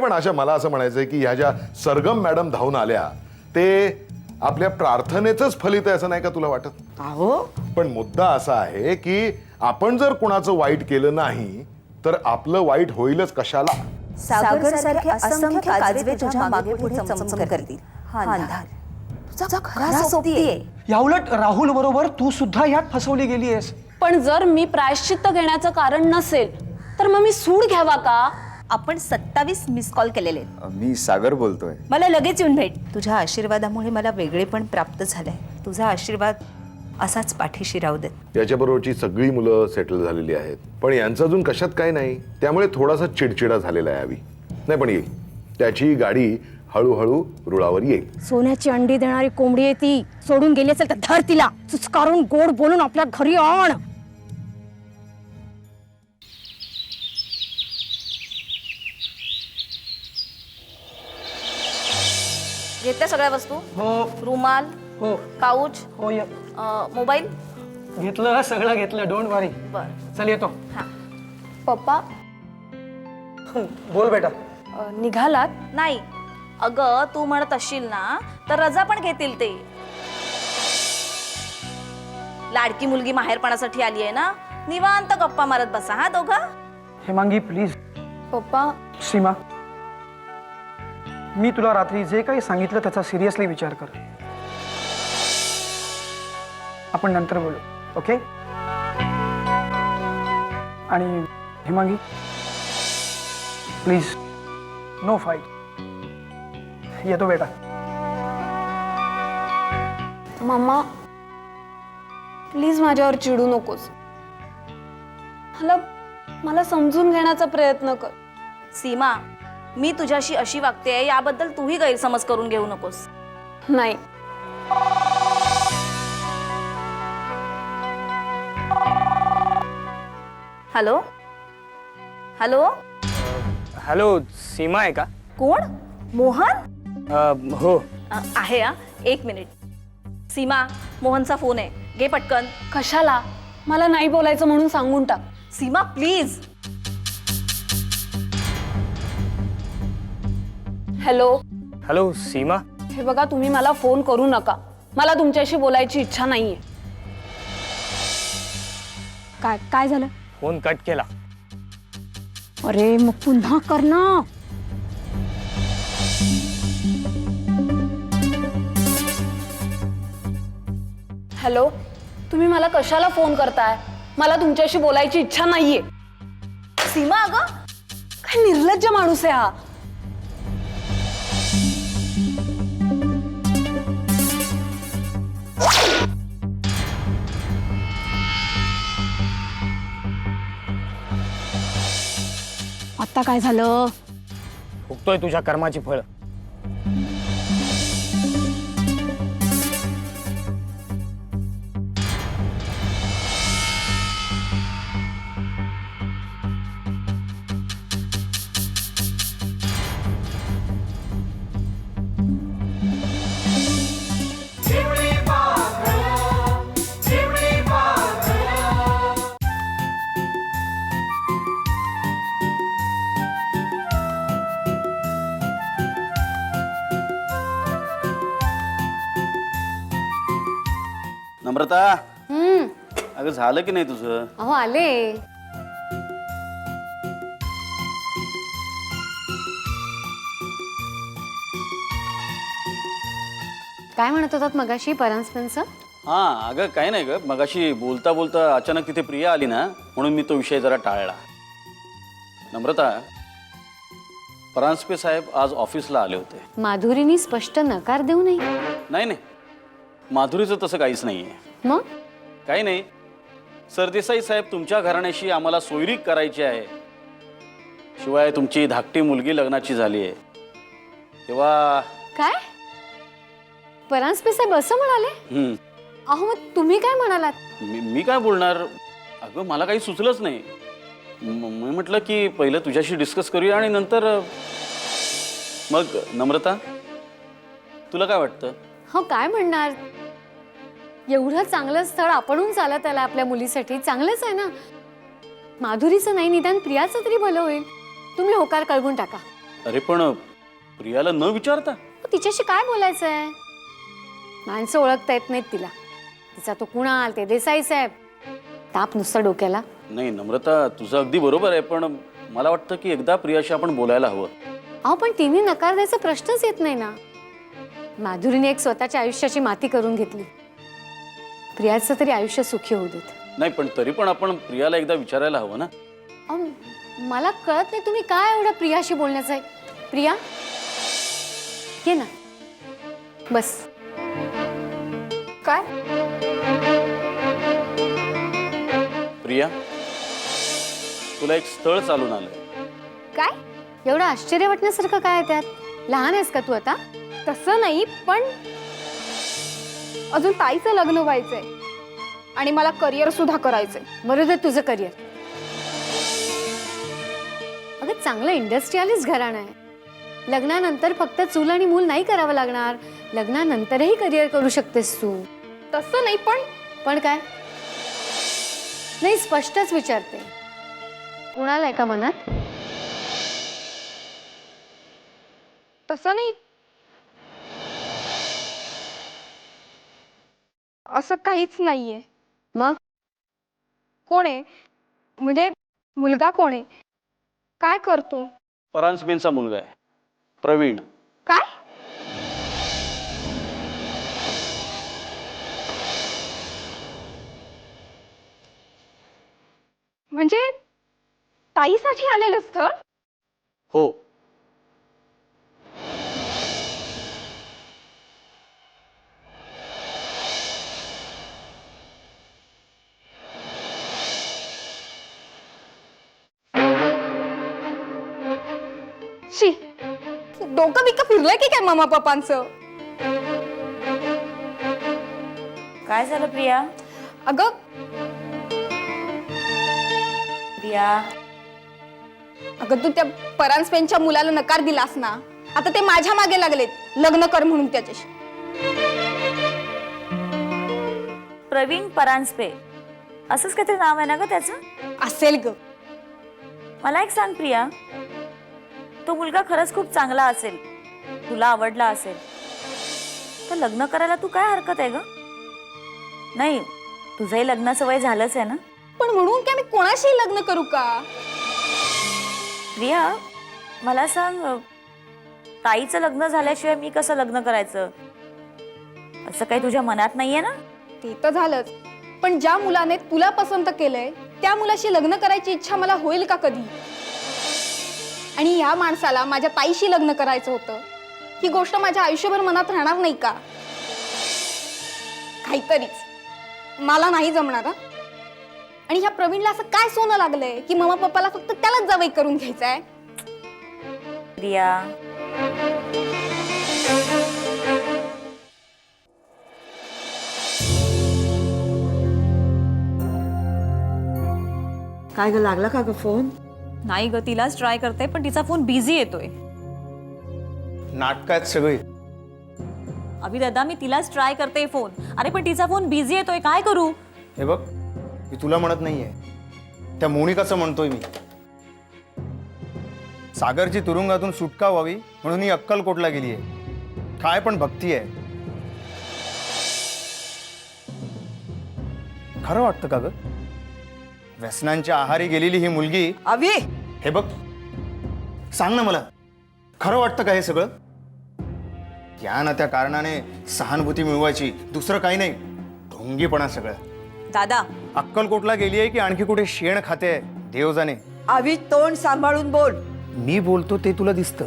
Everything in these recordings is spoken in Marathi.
पण आशा मला असं म्हणायचंय की ह्या ज्या सरगम मॅडम धावून आल्या ते आपल्या प्रार्थनेचंच फलित आहे असं नाही का तुला वाटत? अहो पण मुद्दा असा आहे की आपण जर कुणाचं वाईट केलं नाही तर आपलं वाईट होईलच कशाला? सागर सारखे असंख्य काजवे तुझ्या मागे पुढे चमचम करतील. हा अंधार तुझा खरा सोबतीये. याउलट राहुल बरोबर तू सुद्धा यात फसवली गेलीयस. पण जर मी प्रायश्चित्त घेण्याचं कारण नसेल तर मग मी सूड घ्यावा का? आपण 27 मिस कॉल केलेले. मी सागर बोलतोय. मला लगेच येऊन भेट. तुझ्या आशीर्वादामुळे मला वेगळेपण प्राप्त झालंय. तुझा आशीर्वाद असाच पाठीशी राहू दे. याच्याबरोबरची सगळी मुलं सेटल झालेली आहेत पण यांचं अजून कशात काय नाही त्यामुळे थोडासा चिडचिडा झालेला आहे अवी. नाही पण येईल त्याची गाडी हळूहळू रुळावर येईल. सोन्याची अंडी देणारी कोंबडी आहे ती. सोडून गेली असेल तर धर तिला. चुचकारून गोड बोलून आपल्या घरी आण. घेतल्या सगळ्या वस्तू? हो रुमाल, हो काउच, हो मोबाईल घेतलं, सगळं घेतलं. डोंट वरी. बर. चल येतो. पप्पा बोल बेटा. निघालात? नाही अगं तू म्हणत असशील ना तर रजा पण घेतील ते. लाडकी मुलगी माहेरपणासाठी आली आहे ना. निवांत गप्पा मारत बसा हा दोघं. हेमांगी प्लीज. पप्पा सीमा मी तुला रात्री जे काही सांगितलं त्याचा सिरियसली विचार कर. आपण नंतर बोलू. ओके? आणि हेमांगी प्लीज नो फाईट. येतो बेटा. मम्मा प्लीज माझ्यावर चिडू नकोस. मला समजून घेण्याचा प्रयत्न कर. सीमा मी तुझ्याशी अशी वागते याबद्दल तूही गैरसमज करून घेऊ नकोस. नाही हॅलो हॅलो हॅलो सीमा आहे का? कोण? मोहन? हो आहे हा. एक मिनिट. सीमा मोहनचा फोन आहे. घे पटकन. कशाला? मला नाही बोलायचं म्हणून सांगून टाक. सीमा प्लीज. हॅलो हॅलो सीमा. हे बघा तुम्ही मला फोन करू नका. मला तुमच्याशी बोलायची इच्छा नाहीये. काय काय झालं? फोन कट केला. अरे मग पुन्हा कर ना. हॅलो तुम्ही मला कशाला फोन करताय? मला तुमच्याशी बोलायची इच्छा नाहीये. सीमा अगं काय निर्लज्ज माणूस आहे हा. आता काय झालं? फुकतोय तुझ्या कर्माची फळ. नम्रता अगं झालं की नाही तुझं? अहो आले. काय म्हणत होतात मगाशी परांजपेंचं? हां अगं काय नाही ग, मगाशी बोलता बोलता अचानक तिथे प्रिया आली ना, म्हणून मी तो विषय जरा टाळला. नम्रता, परांजपे साहेब आज ऑफिसला आले होते. माधुरीनी स्पष्ट नकार देऊ नये. नाही नाही, माधुरीचं तसं काहीच नाही आहे. मग काही नाही, सरदेसाई साहेब तुमच्या घराण्याशी आम्हाला सोयरीक करायची आहे. शिवाय तुमची धाकटी मुलगी लग्नाची झाली आहे तेव्हा. काय परांजपे साहेब असं म्हणाले? अहो मग तुम्ही काय म्हणालात? मी काय बोलणार अगं, मला काही सुचलंच नाही. मी म्हटलं की पहिलं तुझ्याशी डिस्कस करूया आणि नंतर मग. नम्रता, तुला काय वाटतं? हो काय म्हणणार, एवढं चांगलं स्थळ आपणहून चालत आलं आपल्या मुलीसाठी, चांगलंच आहे ना. माधुरीचं नाही, निदान प्रियाचं तरी भलं होईल. तुम्ही होकार कळवून टाका. अरे पण प्रियाला न विचारता? तिच्याशी काय बोलायचं आहे? माणसं ओळखता येत नाहीत तिला. तिचा तो कुणाल, ते देसाई साहेब, ताप नुसता डोक्याला. नाही नम्रता, तुझं अगदी बरोबर आहे, पण मला वाटतं की एकदा प्रियाशी आपण बोलायला हवं. अहो पण तिने नकार द्यायचा प्रश्नच येत नाही ना. माधुरीने एक स्वतःच्या आयुष्याची माती करून घेतली. प्रियाचं तरी आयुष्य सुखी होऊ देत. नाही पण तरी पण आपण प्रियाला एकदा विचारायला हवं ना. अहो, मला कळत नाही तुम्ही काय एवढं प्रियाशी बोलण्याचं आहे. प्रिया ये ना, बस. काय प्रिया, तुला एक स्थळ चालून आलंय. काय एवढं आश्चर्य वाटण्यासारखं काय आहे त्यात? लहान आहेस का तू आता? तसं नाही, पण अजून ताईचं लग्न व्हायचंय आणि मला करिअर सुद्धा करायचंय. बरोबर, तुझं करिअर. अगं चांगलं इंडस्ट्रियलिस्ट घराणं आहे. लग्नानंतर फक्त चूल आणि मूल नाही करावं लागणार. लग्नानंतरही करिअर करू शकतेस तू. तसं नाही, पण काय? नाही, स्पष्टच विचारते. कुणाला आहे का मनात? तसं नाही, असं काहीच नाहीये. मग कोण आहे? म्हणजे मुलगा कोण आहे? काय करतो? परांजपेंचा मुलगा आहे, प्रवीण. काय? म्हणजे ताईसाठी आलेलं स्थळ? हो. शी, डोकं बिकं फिरलंय की काय मम्मा पप्पांचं? काय झालं प्रिया? अगं प्रिया, अगं तू त्या परांजपेंच्या मुलाला नकार दिलास ना, आता ते माझ्या मागे लागलेत लग्न कर म्हणून त्याच्याशी. प्रवीण परांजपे असंच काहीतरी नाव आहे ना ग त्याचं? असेल ग. मला एक सांग प्रिया, तो मुलगा खरंच खूप चांगला असेल, तुला आवडला असेल, तर लग्न करायला तू काय हरकत आहे ग? नाही, तुझंही लग्नाचं वय झालंच आहे ना. पण म्हणून काय मी कोणाशी लग्न करू का? प्रिया मला सांग, ताईचं लग्न झाल्याशिवाय मी कसं लग्न करायचं, असं काही तुझ्या मनात नाहीये ना? ते तर झालंच, पण ज्या मुलाने तुला पसंत केलंय त्या मुलाशी लग्न करायची इच्छा मला होईल का कधी? आणि या माणसाला माझ्या ताईशी लग्न करायचं होतं, ही गोष्ट माझ्या आयुष्यभर मनात राहणार नाही का? काहीतरीच मला नाही जमणार. आणि ह्या प्रवीणला असं काय सोनं लागलंय की मम्मा पप्पाला फक्त त्यालाच जावई करून घ्यायचंय? प्रिया काय ग, लागला का ग फोन? नाही ग, तिलाच ट्राय करते पण तिचा फोन बिझी येतोय. नाटक आहेत सगळी. अभि दादा, मी तिलाच ट्राय करते फोन, अरे पण तिचा फोन बिझी येतोय, काय करू? हे बघ, मी तुला म्हणत नाहीये, त्या मोनिकाचं म्हणतोय मी. सागरची तुरुंगातून सुटका व्हावी म्हणून ही अक्कलकोटला गेली आहे. काय पण भक्ती आहे. खरं वाटतं का ग? व्यसनांच्या आहारी गेलेली ही मुलगी, अवी हे बघ, सांग ना मला, खरं वाटतं का हे सगळं? या ना त्या कारणाने सहानुभूती मिळवायची, दुसरं काही नाही, ढोंगीपणा सगळं. दादा अक्कलकोटला गेली आहे की आणखी कुठे शेण खाते देव जाणे. अवी तोंड सांभाळून बोल. मी बोलतो ते तुला दिसतं,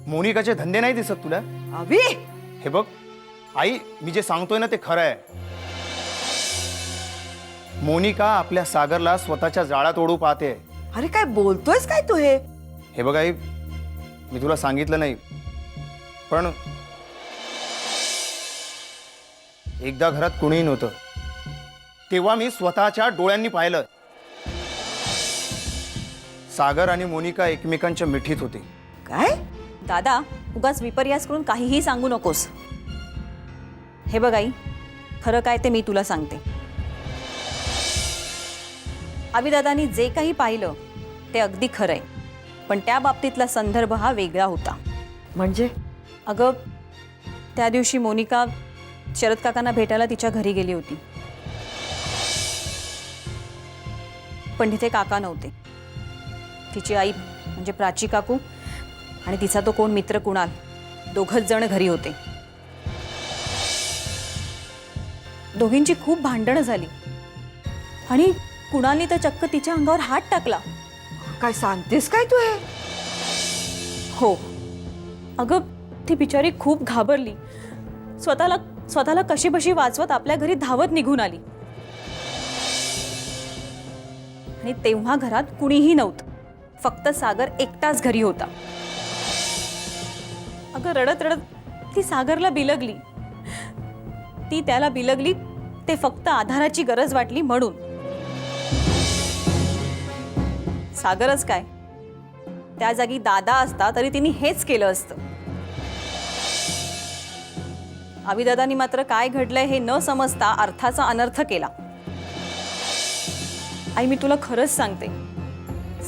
मोनिकाचे धंदे नाही दिसत तुला? अवी हे बघ आई, मी जे सांगतोय ना ते खरं आहे. मोनिका आपल्या सागरला स्वतःच्या जाळ्यात ओढू पाहते. अरे काय बोलतोयस काय तू हे? हे बघ आई, मी तुला सांगितलं नाही, पण एकदा घरात कुणीही नव्हतं, तेव्हा मी स्वतःच्या डोळ्यांनी पाहिलं. सागर आणि मोनिका एकमेकांच्या मिठीत होते. काय? दादा उगाच विपर्यास करून काहीही सांगू नकोस. हे बघ आई, खरं काय ते मी तुला सांगते. अभिदादानी जे काही पाहिलं ते अगदी खरं आहे, पण त्या बाबतीतला संदर्भ हा वेगळा होता. म्हणजे अगं त्या दिवशी मोनिका शरद काकांना भेटायला तिच्या घरी गेली होती, पण तिथे काका नव्हते. तिची आई म्हणजे प्राची काकू आणि तिचा तो कोण मित्र कुणाल, दोघंच जण घरी होते. दोघींची खूप भांडणं झाली आणि कुणालनी तर चक्क तिच्या अंगावर हात टाकला. काय सांगतेस काय तू हे? हो अगं ती बिचारी खूप घाबरली, स्वतःला कशीबशी वाचवत आपल्या घरी धावत निघून आली. आणि तेव्हा घरात कुणीही नव्हतं, फक्त सागर एकटाच घरी होता. अगं रडत रडत ती सागरला बिलगली. ती त्याला बिलगली ते फक्त आधाराची गरज वाटली म्हणून. सागरच काय, त्या जागी दादा असता तरी तिने हेच केलं असतं. अभिदादांनी मात्र काय घडलंय हे न समजता अर्थाचा अनर्थ केला. आई मी तुला खरंच सांगते,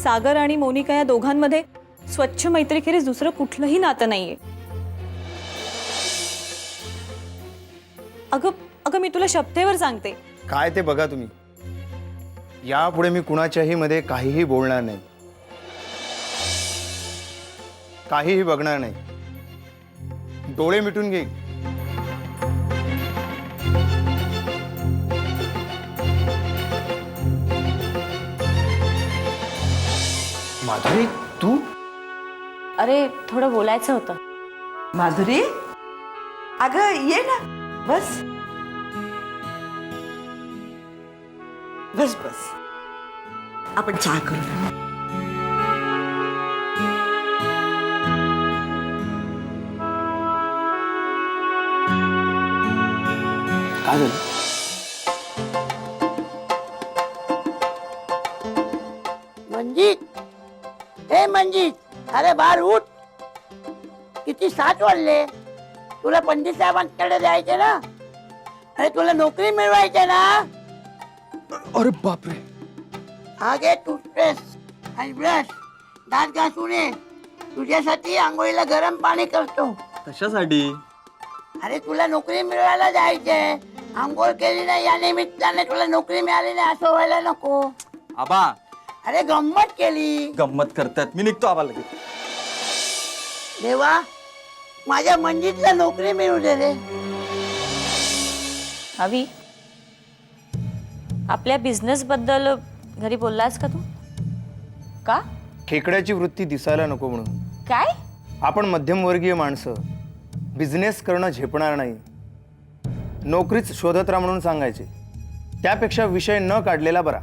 सागर आणि मोनिका या दोघांमध्ये स्वच्छ मैत्रीखेरीज दुसरं कुठलंही नातं नाहीये. अगं मी तुला शपथेवर सांगते. काय ते बघा तुम्ही, यापुढे मी कुणाच्याही मध्ये काहीही बोलणार नाही, काहीही बघणार नाही, डोळे मिटून घे. माधुरी तू? अरे थोडं बोलायचं होतं. माधुरी अगं ये ना, बस बस बस, आपण चहा करू. काय झालं? मंजित, हे मंजित, अरे बाहेर उठ. किती 7 वाजले? तुला पंडित साहेबांकडे जायचे ना? अरे तुला नोकरी मिळवायची ना? अरे बापरे. आगे टूथपेस्ट आणि ब्रश, दात घासून ये. तुझ्यासाठी आंघोळीला गरम पाणी करतो. कशासाठी? अरे तुला नोकरी मिळवायला जायचे. आंघोळ केली नाही या निमित्ताने तुला नोकरी मिळाली नाही असं व्हायला नको. आबा अरे गंमत केली. गंमत करतात, मी निघतो आबा लगेच. देवा, माझ्या मंजितला नोकरी मिळू दे रे. अभि, आपल्या बिझनेस बद्दल घरी बोललास का तू? का? खेकड्याची वृत्ती दिसायला नको म्हणून. काय? आपण मध्यमवर्गीय माणसं, बिझनेस करणं झेपणार नाही, नोकरीच शोधत राहा म्हणून सांगायचे. त्यापेक्षा विषय न काढलेला बरा.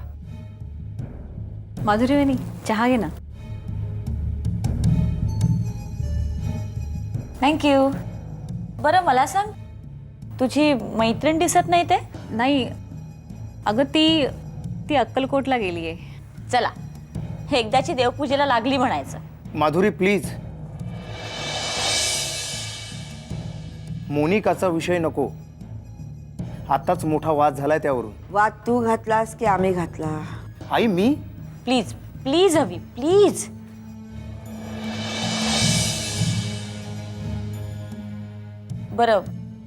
माधुरी वहिनी चहा घे ना. थँक्यू. बरं मला सांग, तुझी मैत्रीण दिसत नाही ते? नाही अगं ती अक्कलकोटला गेली आहे. चला हे एकदाची देवपूजेला लागली म्हणायचं. माधुरी प्लीज, मोनिकाचा विषय नको. आताच मोठा वाद झालाय त्यावरून. वाद तू घातलास की आम्ही घातला? आई मी? Please please Abhi please. बरं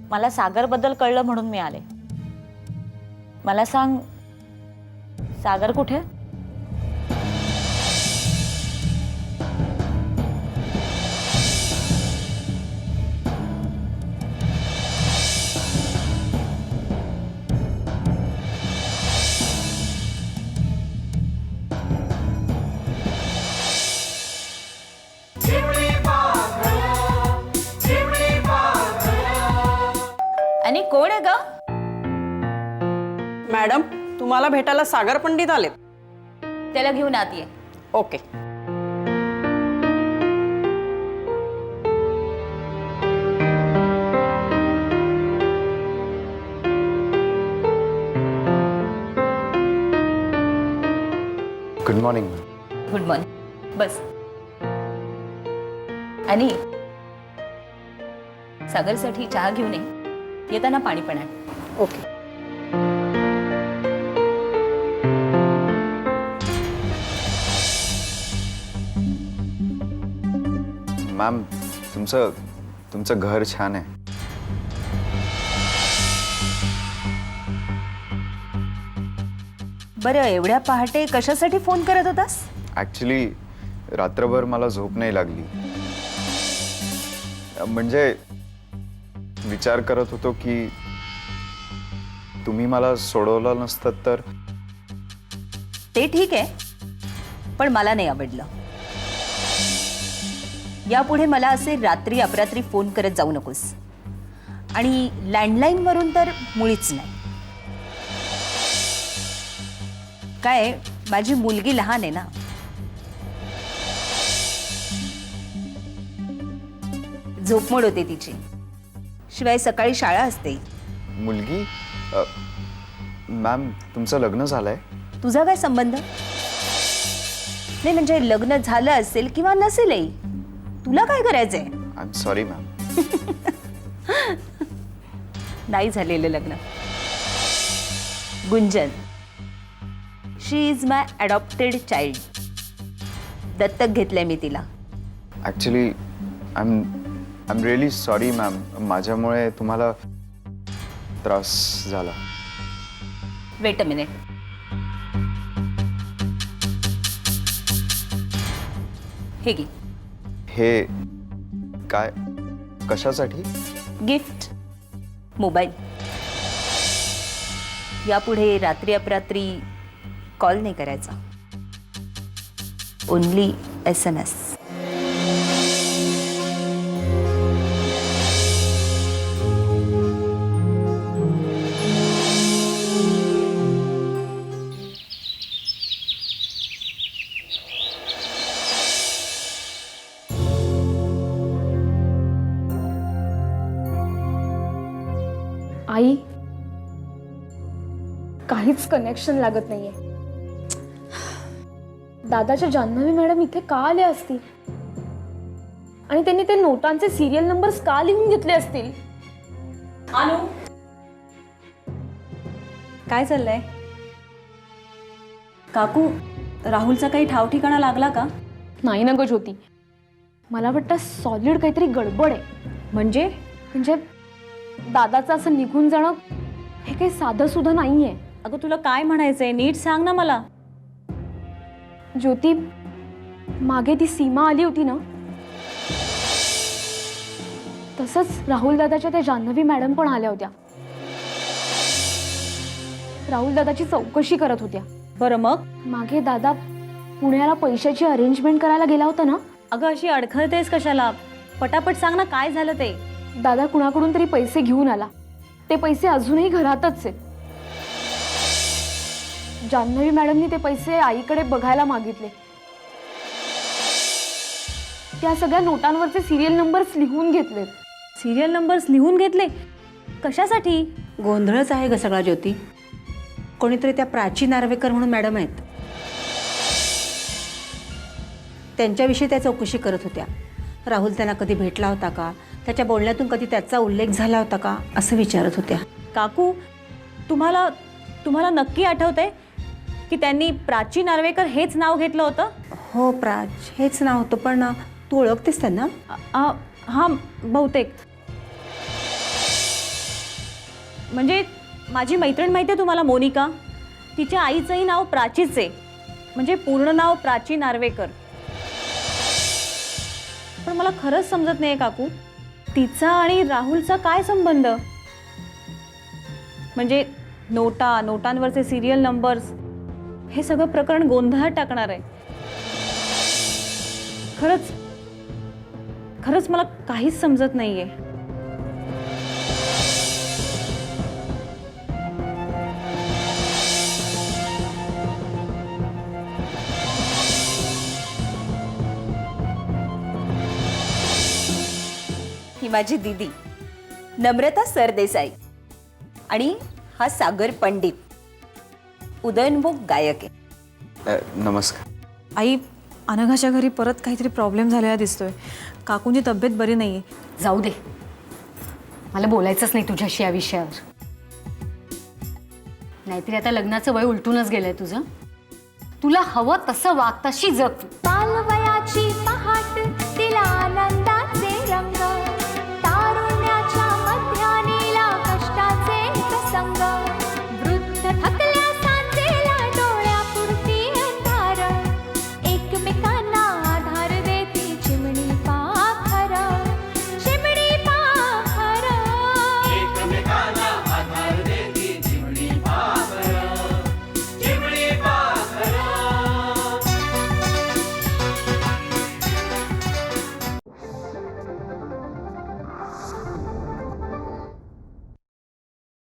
मला सागर बद्दल कळलं म्हणून मी आले. मला सांग, सागर कुठे? आणि कोण आहे ग? मॅडम, तुम्हाला भेटायला सागर पंडित आलेत. त्याला घेऊन आत ये. Okay. Good morning. Good morning. बस. आणि सागरसाठी चहा घेऊन ये. येताना पाणी पण आण. ओके. मॅम, तुमचं घर छान आहे. बरं, एवढ्या पहाटे कशासाठी फोन करत होतास? ॲक्च्युली रात्रभर मला झोप नाही लागली. म्हणजे विचार करत होतो की तुम्ही मला सोडवलं नसतं तर. ते ठीक आहे, पण मला नाही आवडलं. यापुढे मला असे रात्री अपरात्री फोन करत जाऊ नकोस. आणि लँडलाईनवरून तर मुळीच नाही. काय, माझी मुलगी लहान आहे ना. झोपमोड होते तिची. शिवाय सकाळी शाळा असते. मुलगी? मॅम, तुमचं लग्न झालंय? तुझा काय संबंध? नाही म्हणजे लग्न झालं असेल किंवा नसेलही, तुला काय करायचंय? I am sorry ma'am. नाही झालेलं लग्न. गुंजन, शी इज माय अडॉप्टेड चाइल्ड. दत्तक घेतलंय मी तिला. Actually I am really sorry ma'am. माझ्यामुळे तुम्हाला त्रास झाला. Weight a minute. हे घे. हे काय? कशासाठी? गिफ्ट. मोबाईल. यापुढे रात्री अपरात्री कॉल नाही करायचा. Only SMS. आई, काहीच कनेक्शन लागत नाहीये. दादाच्या जान्हवी मॅडम इथे का आले असतील? आणि त्यांनी ते नोटांचे सिरियल नंबर्स का लिहून घेतले असतील? अनु, काय चाललंय? काकू, राहुलचा काही ठाव ठिकाणा लागला का? नाही ना ग ज्योती, मला वाटतं सॉलिड काहीतरी गडबड आहे. म्हणजे दादाचं असं निघून जाणं हे काही साधं सुद्धा नाहीये. अगं, तुला काय म्हणायचंय? नीट सांग ना मला. ज्योती, मागे ती सीमा आली होती ना, तसंच राहुल दादाच्या त्या जान्हवी मॅडम पण आल्या होत्या. राहुल दादाची चौकशी करत होत्या. बरं, मग? मागे दादा पुण्याला पैशाची अरेंजमेंट करायला गेला होता ना. अगं, अशी अडखळतेस कशाला? पटापट सांग ना, काय झालं ते? दादा कुणाकडून तरी पैसे घेऊन आला. ते पैसे अजूनही घरातच आहेत. जान्हवी मॅडमनी ते पैसे आईकडे बघायला मागितले. त्या सगळ्या नोटांवरचे सिरियल नंबर्स लिहून घेतलेत. सिरियल नंबर्स लिहून घेतले? कशासाठी? गोंधळच आहे ग सगळा ज्योती. कोणीतरी त्या प्राची नार्वेकर म्हणून मॅडम आहेत, त्यांच्याविषयी त्या चौकशी करत होत्या. राहुल त्यांना कधी भेटला होता का, त्याच्या बोलण्यातून कधी त्याचा उल्लेख झाला होता का, असं विचारत होत्या. काकू, तुम्हाला नक्की आठवतंय की त्यांनी प्राची नार्वेकर हेच नाव घेतलं होतं? हो, प्राच हेच नाव होतं. पण तू ओळखतेस त्यांना? हां, बहुतेक. म्हणजे माझी मैत्रीण माहिती आहे तुम्हाला, मोनिका. तिच्या आईचंही नाव प्राचीच आहे, म्हणजे पूर्ण नाव प्राची नार्वेकर. पण मला खरंच समजत नाही काकू, तिचा आणि राहुलचा काय संबंध? म्हणजे नोटांवरचे सिरियल नंबर्स, हे सगळं प्रकरण गोंधळात टाकणार आहे. खरंच मला काहीच समजत नाहीये. ही माझी दीदी नम्रता सरदेसाई आणि हा सागर पंडित, उदयनभोग गायक आहे. नमस्कार. आई, अनघाच्या घरी परत काहीतरी प्रॉब्लेम झालेला दिसतोय. काकूंची तब्येत बरी नाहीये. जाऊ दे, मला बोलायचंच नाही तुझ्याशी या विषयावर. नाहीतरी आता लग्नाचं वय उलटूनच गेलंय तुझं. तुला हवं तसं वाग, तशी जग.